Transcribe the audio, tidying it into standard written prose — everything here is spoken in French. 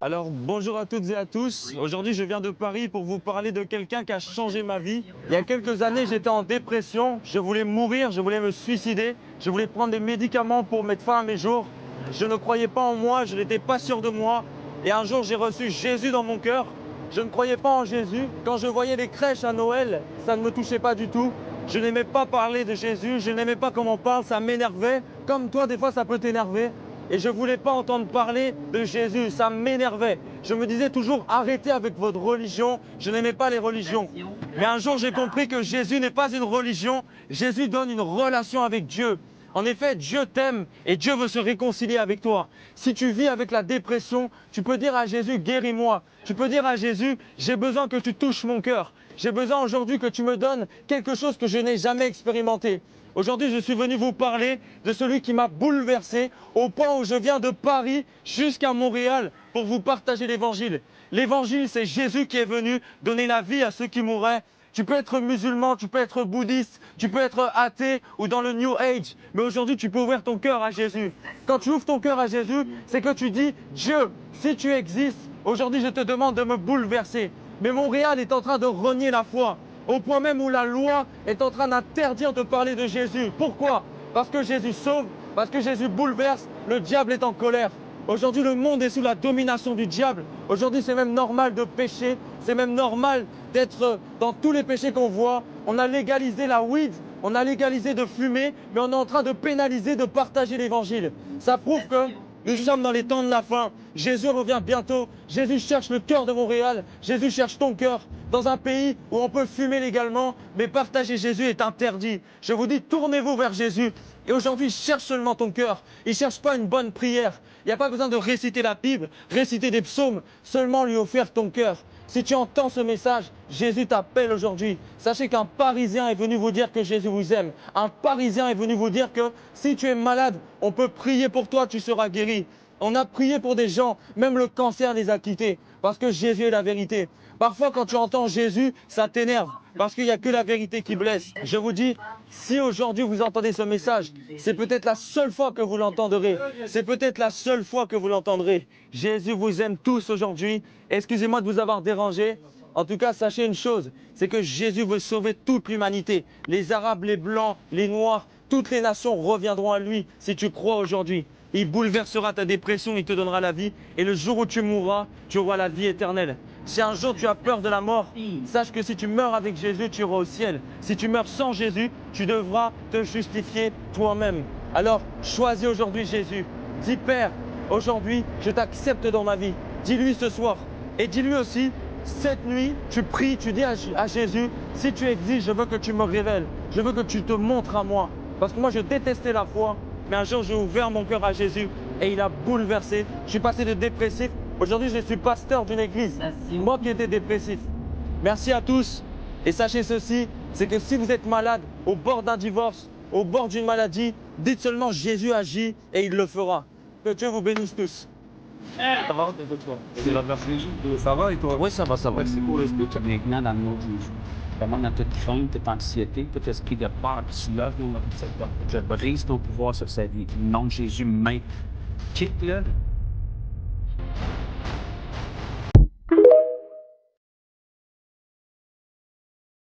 Alors, bonjour à toutes et à tous. Aujourd'hui, je viens de Paris pour vous parler de quelqu'un qui a changé ma vie. Il y a quelques années, j'étais en dépression. Je voulais mourir, je voulais me suicider. Je voulais prendre des médicaments pour mettre fin à mes jours. Je ne croyais pas en moi, je n'étais pas sûr de moi. Et un jour, j'ai reçu Jésus dans mon cœur. Je ne croyais pas en Jésus. Quand je voyais les crèches à Noël, ça ne me touchait pas du tout. Je n'aimais pas parler de Jésus, je n'aimais pas comment on parle, ça m'énervait. Comme toi, des fois, ça peut t'énerver. Et je ne voulais pas entendre parler de Jésus, ça m'énervait. Je me disais toujours, arrêtez avec votre religion, je n'aimais pas les religions. Mais un jour, j'ai compris que Jésus n'est pas une religion, Jésus donne une relation avec Dieu. En effet, Dieu t'aime et Dieu veut se réconcilier avec toi. Si tu vis avec la dépression, tu peux dire à Jésus, guéris-moi. Tu peux dire à Jésus, j'ai besoin que tu touches mon cœur. J'ai besoin aujourd'hui que tu me donnes quelque chose que je n'ai jamais expérimenté. Aujourd'hui, je suis venu vous parler de celui qui m'a bouleversé au point où je viens de Paris jusqu'à Montréal pour vous partager l'évangile. L'évangile, c'est Jésus qui est venu donner la vie à ceux qui mourraient. Tu peux être musulman, tu peux être bouddhiste, tu peux être athée ou dans le New Age. Mais aujourd'hui, tu peux ouvrir ton cœur à Jésus. Quand tu ouvres ton cœur à Jésus, c'est que tu dis, Dieu, si tu existes, aujourd'hui, je te demande de me bouleverser. Mais Montréal est en train de renier la foi, au point même où la loi est en train d'interdire de parler de Jésus. Pourquoi? Parce que Jésus sauve, parce que Jésus bouleverse, le diable est en colère. Aujourd'hui, le monde est sous la domination du diable. Aujourd'hui, c'est même normal de pécher, c'est même normal d'être dans tous les péchés qu'on voit. On a légalisé la weed, on a légalisé de fumer, mais on est en train de pénaliser, de partager l'évangile. Ça prouve que nous sommes dans les temps de la fin. Jésus revient bientôt. Jésus cherche le cœur de Montréal. Jésus cherche ton cœur. Dans un pays où on peut fumer légalement, mais partager Jésus est interdit. Je vous dis, tournez-vous vers Jésus. Et aujourd'hui, il cherche seulement ton cœur. Il ne cherche pas une bonne prière. Il n'y a pas besoin de réciter la Bible, réciter des psaumes, seulement lui offrir ton cœur. Si tu entends ce message, Jésus t'appelle aujourd'hui. Sachez qu'un Parisien est venu vous dire que Jésus vous aime. Un Parisien est venu vous dire que si tu es malade, on peut prier pour toi, tu seras guéri. On a prié pour des gens, même le cancer les a quittés, parce que Jésus est la vérité. Parfois, quand tu entends Jésus, ça t'énerve, parce qu'il n'y a que la vérité qui blesse. Je vous dis, si aujourd'hui vous entendez ce message, c'est peut-être la seule fois que vous l'entendrez. C'est peut-être la seule fois que vous l'entendrez. Jésus vous aime tous aujourd'hui. Excusez-moi de vous avoir dérangé. En tout cas, sachez une chose, c'est que Jésus veut sauver toute l'humanité. Les Arabes, les Blancs, les Noirs, toutes les nations reviendront à lui si tu crois aujourd'hui. Il bouleversera ta dépression, il te donnera la vie. Et le jour où tu mourras, tu auras la vie éternelle. Si un jour tu as peur de la mort, sache que si tu meurs avec Jésus, tu iras au ciel. Si tu meurs sans Jésus, tu devras te justifier toi-même. Alors, choisis aujourd'hui Jésus. Dis Père, aujourd'hui, je t'accepte dans ma vie. Dis-lui ce soir. Et dis-lui aussi, cette nuit, tu pries, tu dis à Jésus, si tu existes, je veux que tu me révèles. Je veux que tu te montres à moi. Parce que moi, je détestais la foi. Mais un jour, j'ai ouvert mon cœur à Jésus et il a bouleversé. Je suis passé de dépressif. Aujourd'hui, je suis pasteur d'une église. Moi qui étais dépressif. Merci à tous. Et sachez ceci, c'est que si vous êtes malade, au bord d'un divorce, au bord d'une maladie, dites seulement Jésus agit et il le fera. Que Dieu vous bénisse tous. Ça va, C'est la merci. Ça va et toi? Oui, ça va, ça va. Merci pour le speech. Maintenant, dans nos jours, vraiment dans toute crainte, toute anxiété, tout esprit de peur qui se lève, nous, je brise ton pouvoir sur sa vie. Non, Jésus, main, quitte-le,